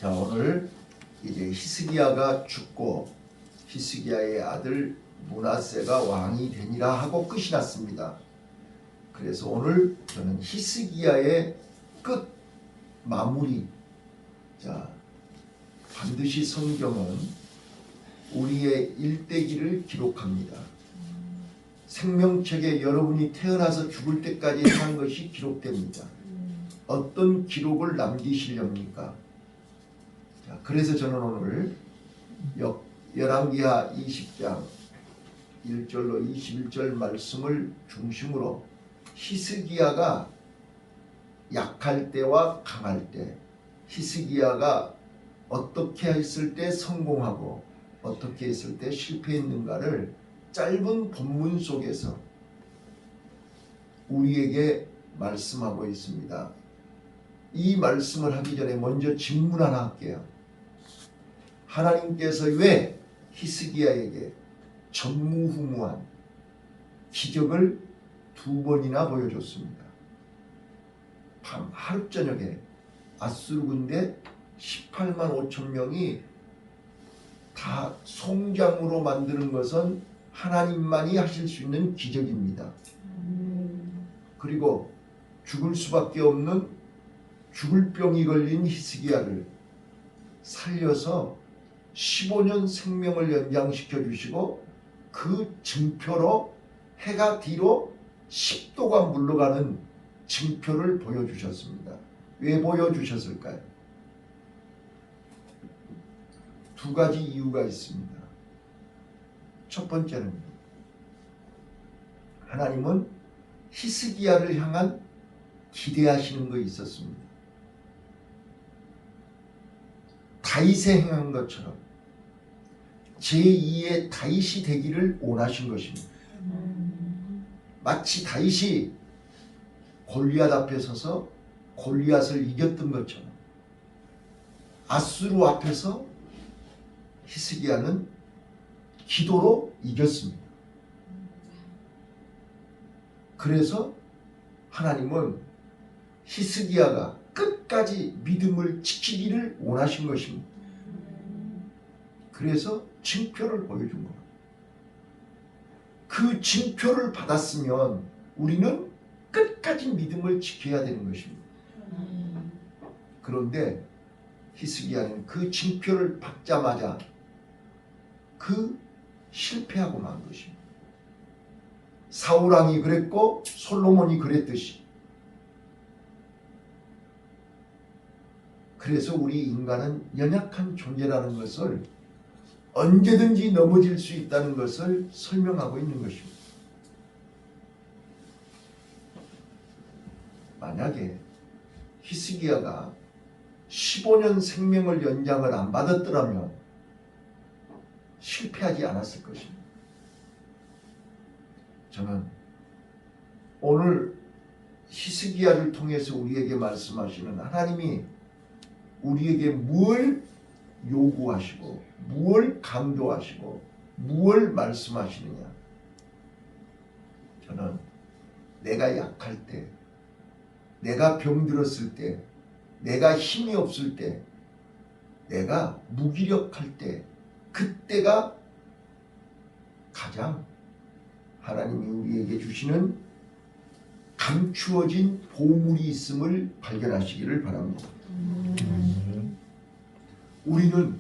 자, 오늘 이제 히스기야가 죽고 히스기야의 아들 므낫세가 왕이 되니라 하고 끝이 났습니다. 그래서 오늘 저는 히스기야의 끝 마무리. 자, 반드시 성경은 우리의 일대기를 기록합니다. 생명책에 여러분이 태어나서 죽을 때까지 산 것이 기록됩니다. 어떤 기록을 남기시렵니까? 자, 그래서 저는 오늘 열왕기하 20장 1절로 21절 말씀을 중심으로 히스기야가 약할 때와 강할 때, 히스기야가 어떻게 했을 때 성공하고 어떻게 했을 때 실패했는가를 짧은 본문 속에서 우리에게 말씀하고 있습니다. 이 말씀을 하기 전에 먼저 질문 하나 할게요. 하나님께서 왜 히스기야에게 전무후무한 기적을 2번이나 보여줬습니까? 밤 하루 저녁에 아수르 군대 18만 5천 명이 다 송장으로 만드는 것은 하나님만이 하실 수 있는 기적입니다. 그리고 죽을 수밖에 없는 죽을 병이 걸린 히스기야를 살려서 15년 생명을 연장시켜 주시고 그 증표로 해가 뒤로 10도가 물러가는 증표를 보여주셨습니다. 왜 보여주셨을까요? 2가지 이유가 있습니다. 첫 번째는 하나님은 히스기야를 향한 기대하시는 거 있었습니다. 다윗에 행한 것처럼 제2의 다윗이 되기를 원하신 것입니다. 마치 다윗이 골리앗 앞에 서서 골리앗을 이겼던 것처럼 아수르 앞에서 히스기야는 기도로 이겼습니다. 그래서 하나님은 히스기야가 끝까지 믿음을 지키기를 원하신 것입니다. 그래서 징표를 보여준 거예요. 그 징표를 받았으면 우리는 끝까지 믿음을 지켜야 되는 것입니다. 그런데 히스기야는 그 징표를 받자마자 실패하고 만 것입니다. 사울왕이 그랬고 솔로몬이 그랬듯이. 그래서 우리 인간은 연약한 존재라는 것을, 언제든지 넘어질 수 있다는 것을 설명하고 있는 것입니다. 만약에 히스기야가 15년 생명을 연장을 안 받았더라면 실패하지 않았을 것입니다. 저는 오늘 히스기야를 통해서 우리에게 말씀하시는 하나님이 우리에게 무엇을 요구하시고 무엇을 강조하시고 무엇을 말씀하시느냐. 저는 내가 약할 때, 내가 병들었을 때, 내가 힘이 없을 때, 내가 무기력할 때, 그때가 가장 하나님이 우리에게 주시는 감추어진 보물이 있음을 발견하시기를 바랍니다. 우리는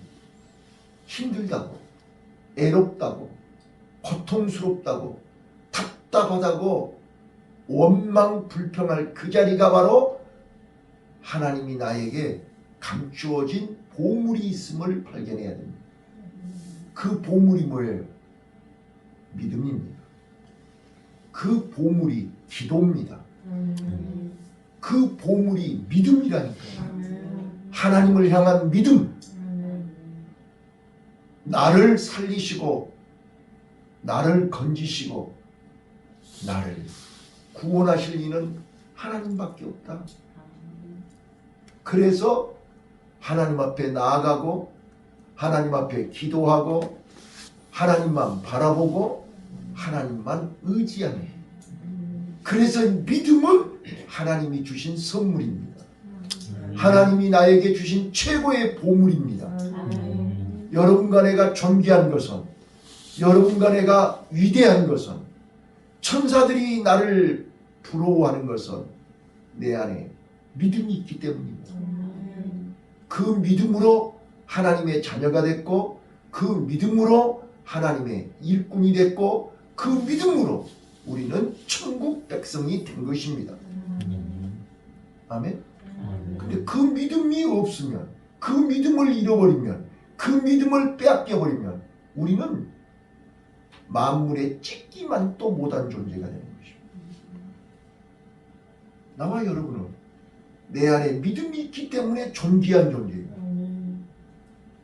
힘들다고, 애롭다고, 고통스럽다고, 답답하다고 원망 불평할 그 자리가 바로 하나님이 나에게 감추어진 보물이 있음을 발견해야 됩니다. 그 보물이 뭐예요? 믿음입니다. 그 보물이 기도입니다. 그 보물이 믿음이라니까요. 하나님을 향한 믿음. 나를 살리시고 나를 건지시고 나를 구원하실 이는 하나님밖에 없다. 그래서 하나님 앞에 나아가고 하나님 앞에 기도하고 하나님만 바라보고 하나님만 의지하는, 그래서 믿음은 하나님이 주신 선물입니다. 하나님이 나에게 주신 최고의 보물입니다. 여러분과 내가 존귀한 것은, 여러분과 내가 위대한 것은, 천사들이 나를 부러워하는 것은 내 안에 믿음이 있기 때문입니다. 그 믿음으로 하나님의 자녀가 됐고, 그 믿음으로 하나님의 일꾼이 됐고, 그 믿음으로 우리는 천국 백성이 된 것입니다. 아멘. 근데 그 믿음이 없으면, 그 믿음을 잃어버리면, 그 믿음을 빼앗겨버리면 우리는 만물에 찍기만 또 못한 존재가 되는 것입니다. 나와 여러분은 내 안에 믿음이 있기 때문에 존귀한 존재입니다.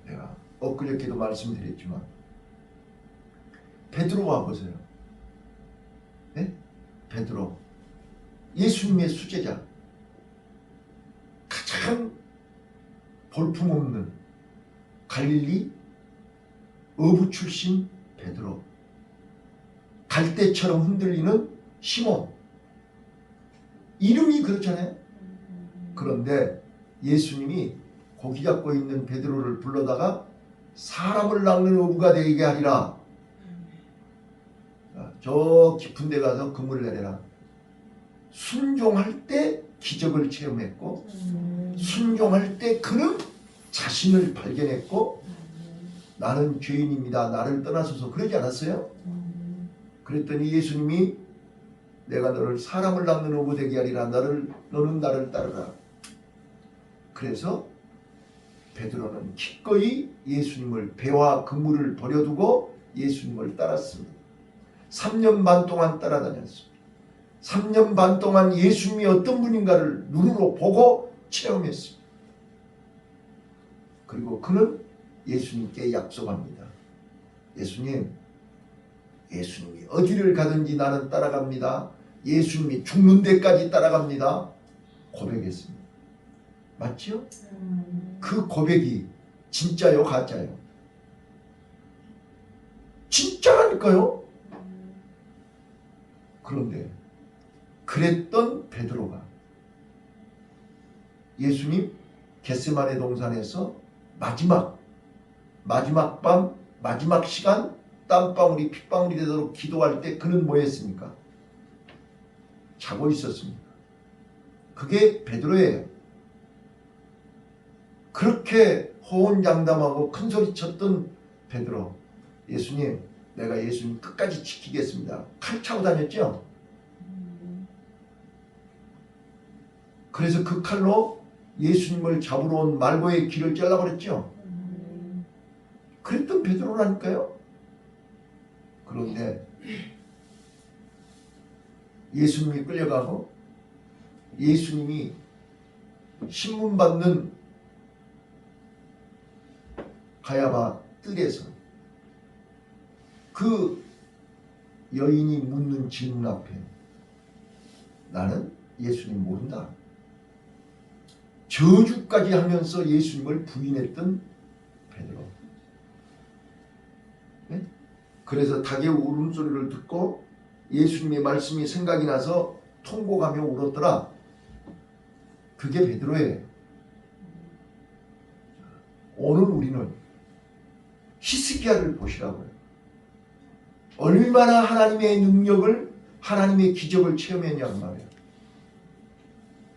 내가 엊그저께도 말씀드렸지만 베드로와 보세요. 네? 베드로, 예수님의 수제자, 가장 볼품없는 갈릴리 어부 출신 베드로, 갈대처럼 흔들리는 시몬, 이름이 그렇잖아요. 그런데 예수님이 고기 잡고 있는 베드로를 불러다가 사람을 낚는 어부가 되게 하리라. 저 깊은 데 가서 그물을 내려라. 순종할 때 기적을 체험했고, 순종할 때 그는 자신을 발견했고, 나는 죄인입니다, 나를 떠나소서, 그러지 않았어요? 그랬더니 예수님이 내가 너를 사람을 낚는 어부 되게 하리라. 너는 나를 따르라. 그래서 베드로는 기꺼이 예수님을, 배와 그물을 버려두고 예수님을 따랐습니다. 3년 반 동안 따라다녔습니다. 3년 반 동안 예수님이 어떤 분인가를 눈으로 보고 체험했습니다. 그리고 그는 예수님께 약속합니다. 예수님이 어디를 가든지 나는 따라갑니다. 예수님이 죽는 데까지 따라갑니다. 고백했습니다. 맞죠? 그 고백이 진짜요, 가짜요? 진짜라니까요. 그런데 그랬던 베드로가 예수님 겟세마네 동산에서 마지막 밤, 마지막 시간, 땀방울이 핏방울이 되도록 기도할 때 그는 뭐 했습니까? 자고 있었습니다. 그게 베드로예요. 그렇게 호언장담하고 큰소리쳤던 베드로, 예수님, 내가 예수님 끝까지 지키겠습니다. 칼 차고 다녔죠? 그래서 그 칼로 예수님을 잡으러 온 말고의 길을 잘라버렸죠? 그랬던 베드로라니까요. 그런데 예수님이 끌려가고 예수님이 신문 받는 가야바 뜰에서 그 여인이 묻는 질문 앞에 나는 예수님 모른다, 저주까지 하면서 예수님을 부인했던 베드로. 네? 그래서 닭의 울음소리를 듣고 예수님의 말씀이 생각이 나서 통곡하며 울었더라. 그게 베드로예요. 오늘 우리는 히스기야를 보시라고요. 얼마나 하나님의 능력을, 하나님의 기적을 체험했냐고 말이에요.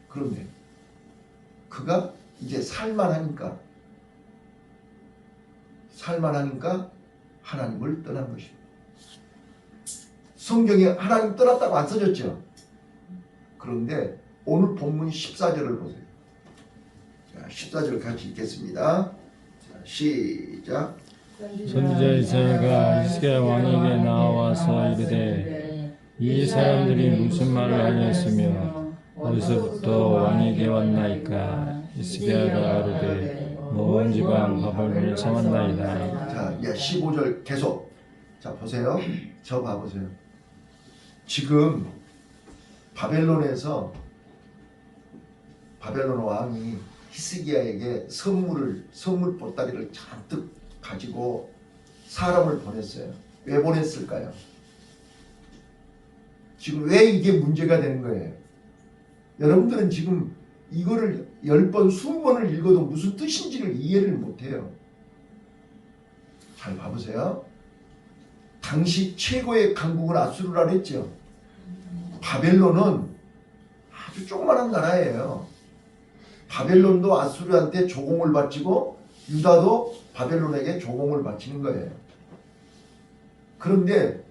그런데 그가 이제 살만하니까 하나님을 떠난 것입니다. 성경에 하나님 떠났다고 안 써졌죠? 그런데 오늘 본문 14절을 보세요. 자, 14절 같이 읽겠습니다. 자, 시작. 선지자 이사야가 히스기야 왕에게 나와서 이르되 이 사람들이 무슨 말을 하였으며 어디서부터 왕에게 왔나이까. 히스기야가 아뢰되 먼 지방 바벨론을 삼았나이다. 자, 15절 계속. 자, 보세요. 저 봐보세요. 지금 바벨론에서 바벨론 왕이 히스기야에게 선물 보따리를 잔뜩 가지고 사람을 보냈어요. 왜 보냈을까요? 지금 왜 이게 문제가 되는 거예요? 여러분들은 지금 이거를 10번, 20번을 읽어도 무슨 뜻인지를 이해를 못해요. 잘 봐보세요. 당시 최고의 강국은 아수르라 그랬죠. 바벨론은 아주 조그마한 나라예요. 바벨론도 아수르한테 조공을 바치고 유다도 바벨론에게 조공을 바치는 거예요. 그런데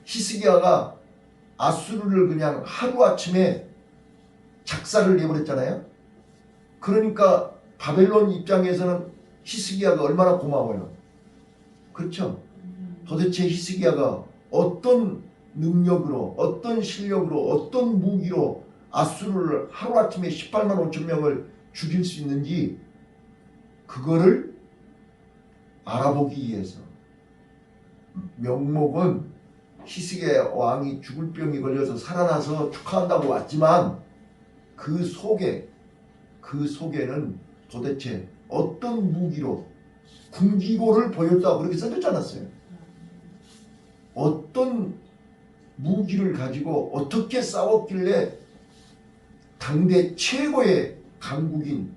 히스기야가 아수르를 그냥 하루아침에 작사를 내버렸잖아요. 그러니까 바벨론 입장에서는 히스기야가 얼마나 고마워요. 그렇죠? 도대체 히스기야가 어떤 능력으로, 어떤 실력으로, 어떤 무기로 아수르를 하루아침에 18만 5천 명을 죽일 수 있는지 그거를 알아보기 위해서 명목은 히스기야 왕이 죽을 병이 걸려서 살아나서 축하한다고 왔지만 그 속에는 도대체 어떤 무기로 군기고를 보였다고 그렇게 써졌지 않았어요. 어떤 무기를 가지고 어떻게 싸웠길래 당대 최고의 강국인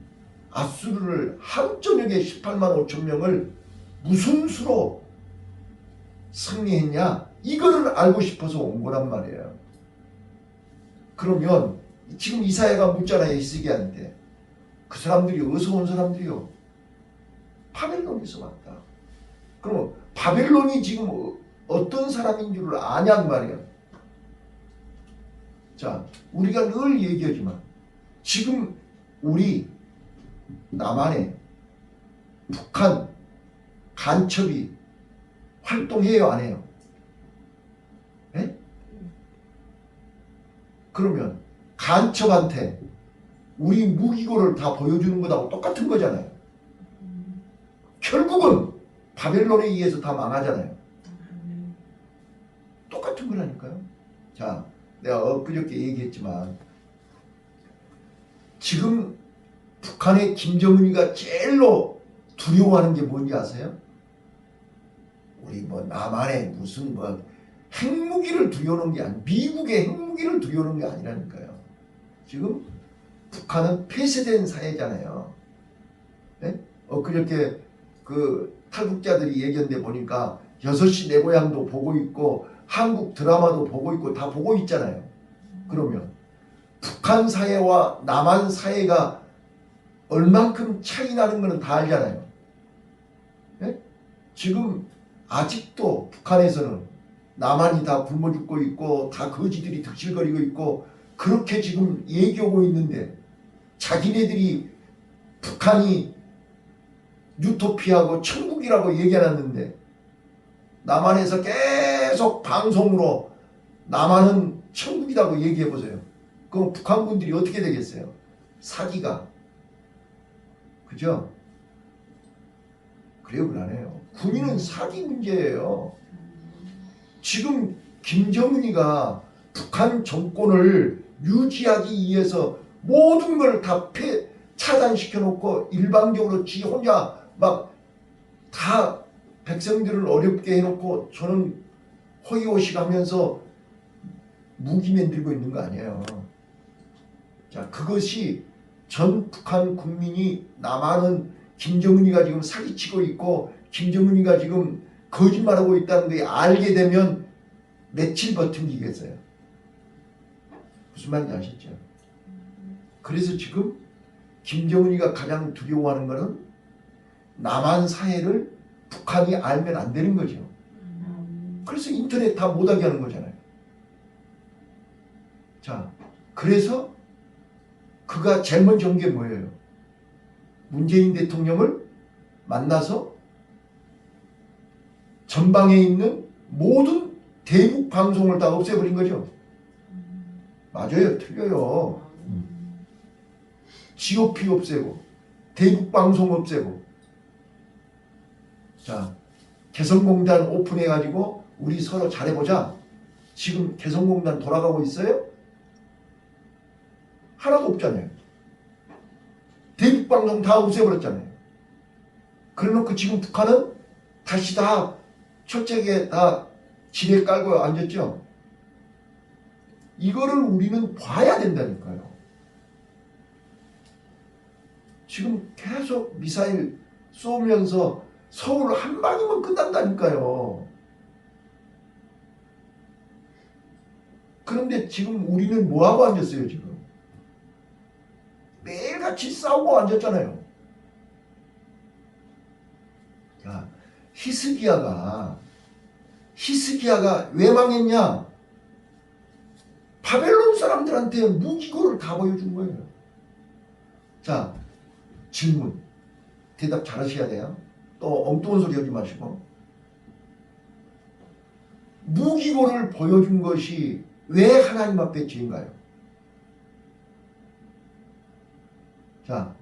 아수르를 하루 저녁에 18만 5천 명을 무슨 수로 승리했냐, 이거를 알고 싶어서 온 거란 말이에요. 그러면 지금 이사야가 묻잖아요. 히스기야한테. 그 사람들이 어디서 온 사람들이요? 바벨론에서 왔다. 그럼 바벨론이 지금 어떤 사람인 줄을 아냐 그 말이에요. 자, 우리가 늘 얘기하지만 지금 우리 남한에 북한 간첩이 활동해요, 안 해요? 네? 그러면 간첩한테 우리 무기고를 다 보여주는 것하고 똑같은 거잖아요. 결국은 바벨론에 의해서 다 망하잖아요. 똑같은 거라니까요. 자, 내가 엊그저께 얘기했지만 지금 북한의 김정은이가 제일로 두려워하는 게 뭔지 아세요? 우리 뭐 남한의 무슨 뭐 핵무기를 두려워하는 게 아니라 미국의 핵무기를 두려워하는 게 아니라니까요. 지금 북한은 폐쇄된 사회잖아요. 네? 엊그저께 그 탈북자들이 얘기했는데 보니까 6시 내 고향도 보고 있고 한국 드라마도 보고 있고 다 보고 있잖아요. 그러면 북한 사회와 남한 사회가 얼만큼 차이 나는 거는 다 알잖아요. 네? 지금 아직도 북한에서는 남한이 다 굶어 죽고 있고 다 거지들이 득실거리고 있고 그렇게 지금 얘기하고 있는데 자기네들이 북한이 유토피아고 천국이라고 얘기해놨는데 남한에서 계속 방송으로 남한은 천국이라고 얘기해보세요. 그럼 북한군들이 어떻게 되겠어요? 사기가. 그죠? 그래요, 그러네요. 군인은 사기 문제예요. 지금 김정은이가 북한 정권을 유지하기 위해서 모든 걸 다 차단시켜 놓고 일방적으로 지 혼자 막 다 백성들을 어렵게 해놓고 저는 호의호식하면서 무기 만들고 있는 거 아니에요. 자, 그것이 전 북한 국민이 남한은 김정은이가 지금 사기치고 있고 김정은이가 지금 거짓말하고 있다는 걸 알게 되면 며칠 버티겠어요. 무슨 말인지 아시죠? 그래서 지금 김정은이가 가장 두려워하는 것은 남한 사회를 북한이 알면 안 되는 거죠. 그래서 인터넷 다 못하게 하는 거잖아요. 자, 그래서 그가 제일 먼저 한 게 뭐예요? 문재인 대통령을 만나서 전방에 있는 모든 대북 방송을 다 없애버린 거죠. 맞아요, 틀려요. GOP 없애고 대북 방송 없애고. 자, 개성공단 오픈해가지고 우리 서로 잘해보자. 지금 개성공단 돌아가고 있어요? 하나도 없잖아요. 대북방송 다 없애버렸잖아요. 그래놓고 지금 북한은 다시 다 철저하게 다 지뢰 깔고 앉았죠. 이거를 우리는 봐야 된다니까요. 지금 계속 미사일 쏘면서 서울 한 방이면 끝난다니까요. 그런데 지금 우리는 뭐하고 앉았어요 지금? 매일같이 싸우고 앉았잖아요. 자, 히스기야가 왜 망했냐? 바벨론 사람들한테 무기고를 다 보여준 거예요. 자, 질문 대답 잘하셔야 돼요. 또 엉뚱한 소리 하지 마시고. 무기고를 보여준 것이 왜 하나님 앞에 죄인가요? 자,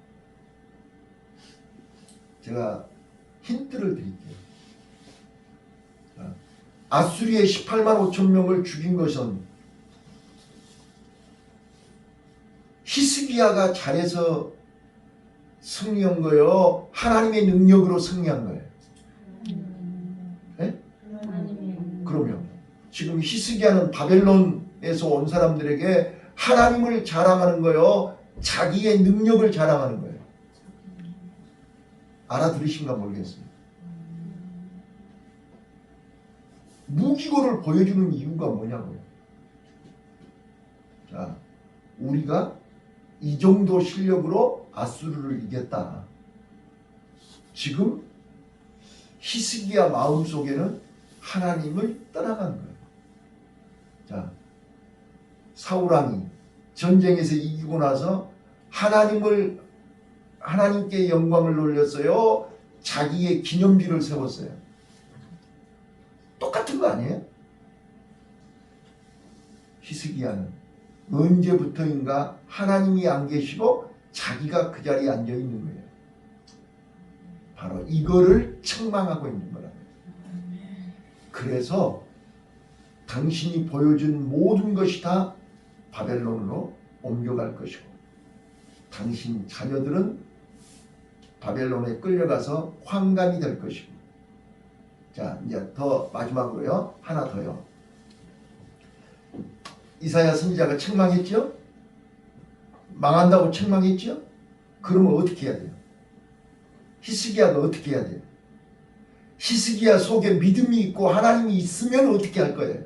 제가 힌트를 드릴게요. 자, 아수리의 18만 5천 명을 죽인 것은 히스기야가 잘해서 승리한 거예요? 하나님의 능력으로 승리한 거예요? 네? 그러면 지금 히스기야는 바벨론에서 온 사람들에게 하나님을 자랑하는 거예요? 자기의 능력을 자랑하는 거예요? 알아들으신가 모르겠습니다. 무기고를 보여주는 이유가 뭐냐고요. 자, 우리가 이 정도 실력으로 아수르를 이겼다. 지금 히스기야 마음속에는 하나님을 떠나간 거예요. 자, 사울왕이 전쟁에서 이기고 나서 하나님께 영광을 돌렸어요? 자기의 기념비를 세웠어요? 똑같은 거 아니에요? 히스기야는 언제부터인가 하나님이 안 계시고 자기가 그 자리에 앉아 있는 거예요. 바로 이거를 책망하고 있는 거라고요. 그래서 당신이 보여준 모든 것이 다 바벨론으로 옮겨갈 것이고 당신 자녀들은 바벨론에 끌려가서 환관이 될 것이고. 자, 이제 더 마지막으로요. 하나 더요. 이사야 선지자가 책망했죠? 망한다고 책망했죠? 그러면 어떻게 해야 돼요? 히스기야가 어떻게 해야 돼요? 히스기야 속에 믿음이 있고 하나님이 있으면 어떻게 할 거예요?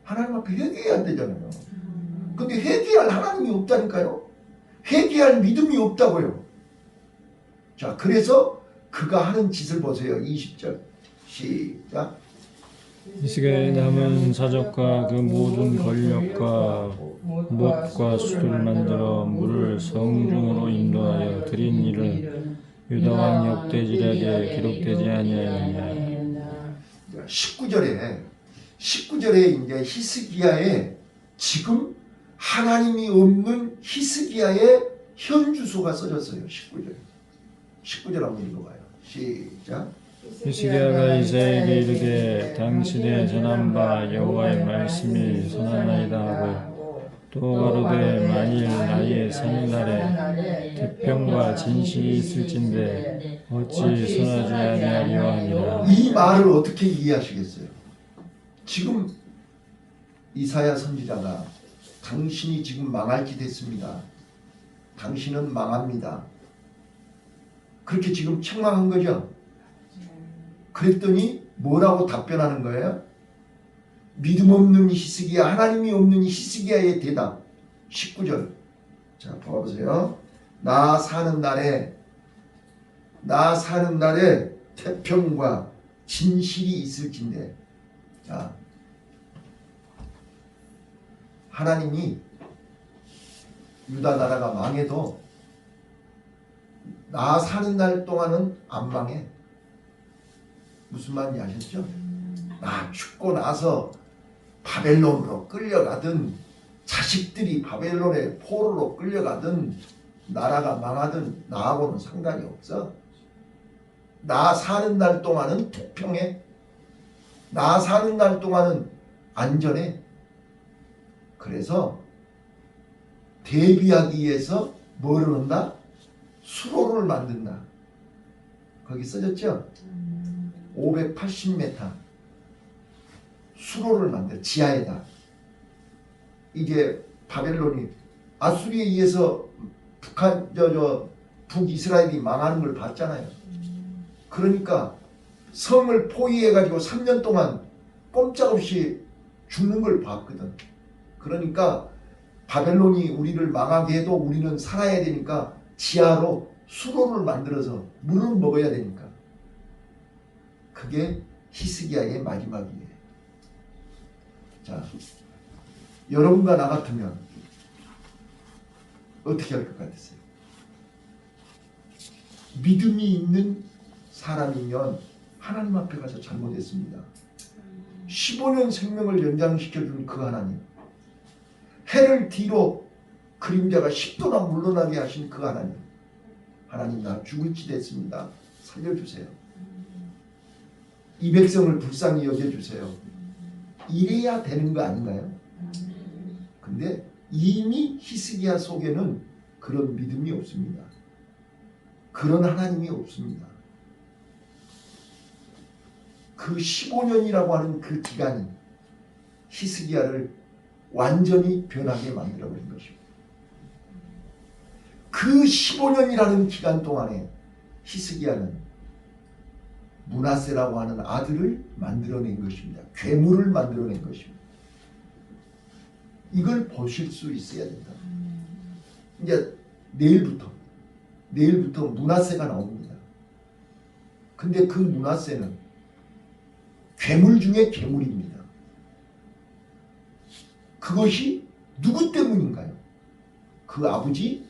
하나님 앞에 회개해야 되잖아요. 근데 회개할 하나님이 없다니까요. 회개할 믿음이 없다고요. 자, 그래서 그가 하는 짓을 보세요. 20절 시작. 히스기야의 남은 사적과 그 모든 권력과 못과 수를 만들어 물을 성중으로 인도하여 드린 일은 유다왕 역대지략에 기록되지 아니하느냐. 19절에 이제 히스기야의 지금 하나님이 없는 히스기야의 현 주소가 써졌어요. 19절 한번 읽어봐요. 시작. 히스기야가 이사야에게 이르되 당신의 전한 바 여호와의 말씀이 선하나이다 하고 또 가로되 만일 나의 사는 날에 태평과 진실이 있을진데 어찌 선하지 아니하리요 하니라. 이 말을 어떻게 이해하시겠어요? 지금 이사야 선지자가 당신이 지금 망할 짓 했습니다. 당신은 망합니다. 그렇게 지금 책망한 거죠. 그랬더니 뭐라고 답변하는 거예요? 믿음 없는 히스기야, 하나님이 없는 히스기야의 대답. 19절. 자, 봐보세요. 나 사는 날에 태평과 진실이 있을진데. 자, 하나님이 유다 나라가 망해도 나 사는 날 동안은 안 망해. 무슨 말인지 아셨죠? 나 죽고 나서 바벨론으로 끌려가든 자식들이 바벨론의 포로로 끌려가든 나라가 망하든 나하고는 상관이 없어. 나 사는 날 동안은 태평해. 나 사는 날 동안은 안전해. 그래서 대비하기 위해서 뭐를 한다? 수로를 만든다. 거기 써졌죠? 580m 수로를 만들 지하에다. 이게 바벨론이 아수리에 의해서 북이스라엘이 망하는 걸 봤잖아요. 그러니까 성을 포위해가지고 3년 동안 꼼짝없이 죽는 걸 봤거든. 그러니까 바벨론이 우리를 망하게 해도 우리는 살아야 되니까 지하로 수로를 만들어서 물을 먹어야 되니까. 그게 히스기야의 마지막이에요. 자, 여러분과 나 같으면 어떻게 할 것 같으세요? 믿음이 있는 사람이면 하나님 앞에 가서 잘못했습니다. 15년 생명을 연장시켜준 그 하나님, 해를 뒤로 그림자가 10도나 물러나게 하신 그 하나님, 하나님 나 죽을지 됐습니다. 살려주세요. 이 백성을 불쌍히 여겨주세요. 이래야 되는 거 아닌가요? 근데 이미 히스기야 속에는 그런 믿음이 없습니다. 그런 하나님이 없습니다. 그 15년이라고 하는 그 기간이 히스기야를 완전히 변하게 만들어버린 것입니다. 그 15년이라는 기간 동안에 히스기야는 므낫세라고 하는 아들을 만들어낸 것입니다. 괴물을 만들어낸 것입니다. 이걸 보실 수 있어야 된다. 이제 내일부터 므낫세가 나옵니다. 근데 그 므낫세는 괴물 중에 괴물입니다. 그것이 누구 때문인가요? 그 아버지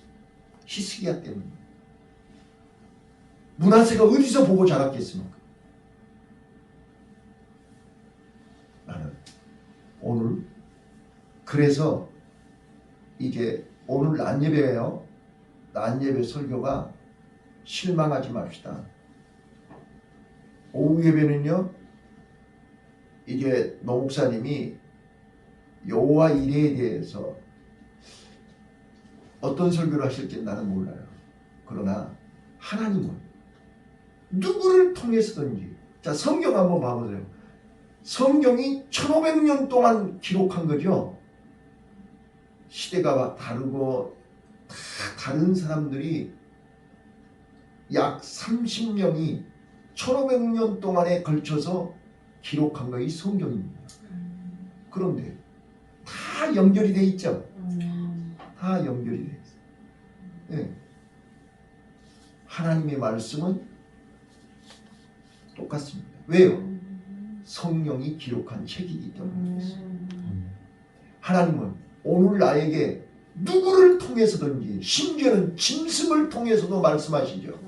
히스기야 때문입니다. 므낫세가 어디서 보고 자랐겠습니까? 나는 오늘 그래서 이제 오늘 낮예배예요. 낮예배 설교가 실망하지 맙시다. 오후 예배는요. 이제 노 목사님이 여호와 이레에 대해서 어떤 설교를 하실지 나는 몰라요. 그러나 하나님은 누구를 통해서든지, 자 성경 한번 봐보세요. 성경이 1500년 동안 기록한 거죠. 시대가 다르고 다 다른 사람들이 약 30명이 1500년 동안에 걸쳐서 기록한 것이 성경입니다. 그런데 다 연결이 돼 있죠. 다 연결이 돼 있어요. 네. 하나님의 말씀은 똑같습니다. 왜요? 성령이 기록한 책이기 때문에. 하나님은 오늘 나에게 누구를 통해서든지, 심지어는 짐승을 통해서도 말씀하시죠.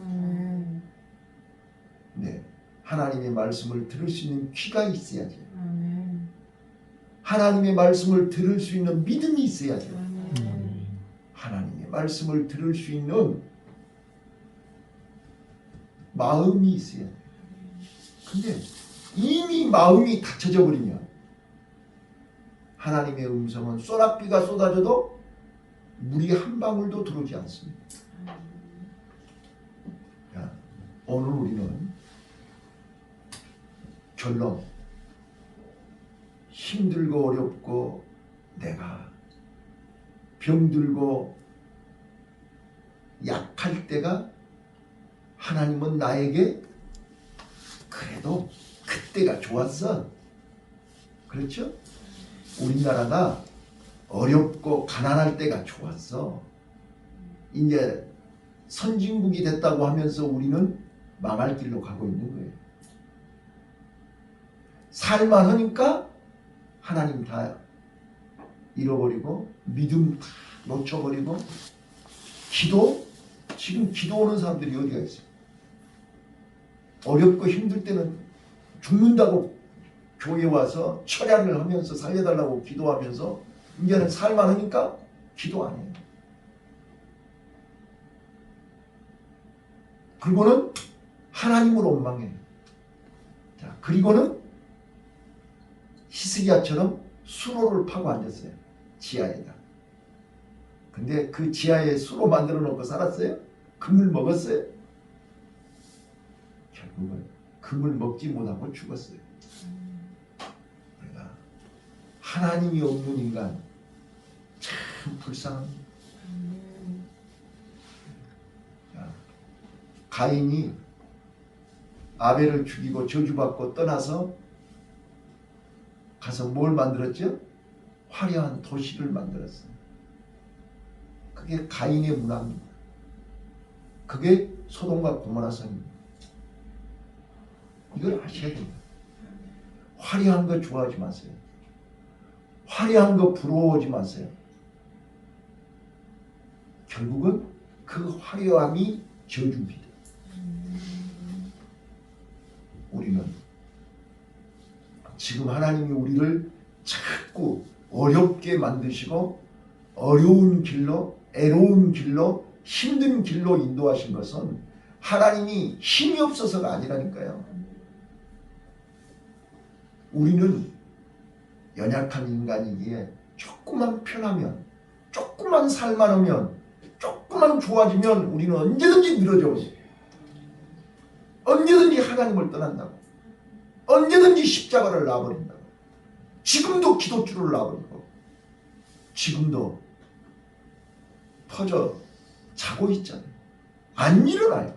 네, 하나님의 말씀을 들을 수 있는 귀가 있어야죠. 하나님의 말씀을 들을 수 있는 믿음이 있어야죠. 하나님의 말씀을 들을 수 있는 마음이 있어야 돼요. 근데 이미 마음이 닫혀져 버리면 하나님의 음성은 소낙비가 쏟아져도 물이 한 방울도 들어오지 않습니다. 자, 오늘 우리는 결론, 힘들고 어렵고 내가 병들고 약할 때가 하나님은 나에게 그래도 그때가 좋았어. 그렇죠? 우리나라가 어렵고 가난할 때가 좋았어. 이제 선진국이 됐다고 하면서 우리는 망할 길로 가고 있는 거예요. 살만하니까 하나님 다 잃어버리고 믿음 다 놓쳐버리고 지금 기도하는 사람들이 어디가 있어요? 어렵고 힘들 때는 죽는다고 교회 와서 철야를 하면서 살려달라고 기도하면서 이제는 살만하니까 기도 안 해요. 그리고는 하나님을 원망해요. 자, 그리고는 히스기야처럼 수로를 파고 앉았어요. 지하에다. 근데 그 지하에 수로 만들어 놓고 살았어요? 금을 먹었어요? 결국은 금을 먹지 못하고 죽었어요. 내가 하나님이 없는 인간 참 불쌍합니다. 가인이 아벨을 죽이고 저주받고 떠나서 가서 뭘 만들었죠? 화려한 도시를 만들었어요. 그게 가인의 문화입니다. 그게 소돔과 고모라 성입니다. 이걸 아셔야 됩니다. 화려한 거 좋아하지 마세요. 화려한 거 부러워하지 마세요. 결국은 그 화려함이 저주입니다. 우리는 지금 하나님이 우리를 자꾸 어렵게 만드시고 어려운 길로, 애로운 길로, 힘든 길로 인도하신 것은 하나님이 힘이 없어서가 아니라니까요. 우리는 연약한 인간이기에 조금만 편하면, 조금만 살만하면, 조금만 좋아지면 우리는 언제든지 늘어져 오세요. 언제든지 하나님을 떠난다고. 언제든지 십자가를 놔버린다고. 지금도 기도줄을 놔버리고 지금도 퍼져 자고 있잖아요. 안 일어나요.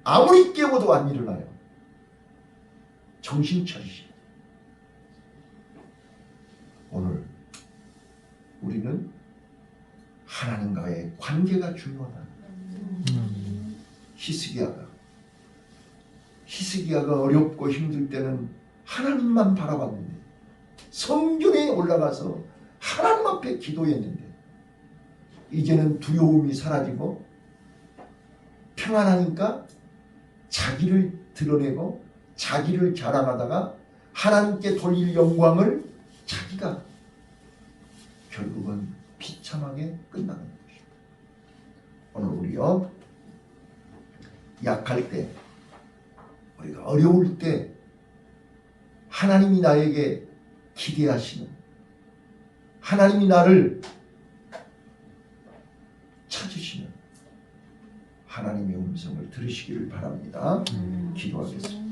아무리 깨워도 안 일어나요. 정신 차리시오. 오늘 우리는 하나님과의 관계가 중요하다. 히스기야가 어렵고 힘들 때는 하나님만 바라봤는데 성전에 올라가서 하나님 앞에 기도했는데 이제는 두려움이 사라지고 평안하니까 자기를 드러내고 자기를 자랑하다가 하나님께 돌릴 영광을 자기가 결국은 비참하게 끝나는 것입니다. 오늘 우리요 약할 때 우리가 어려울 때 하나님이 나에게 기대하시는 하나님이 나를 찾으시는 하나님의 음성을 들으시기를 바랍니다. 기도하겠습니다.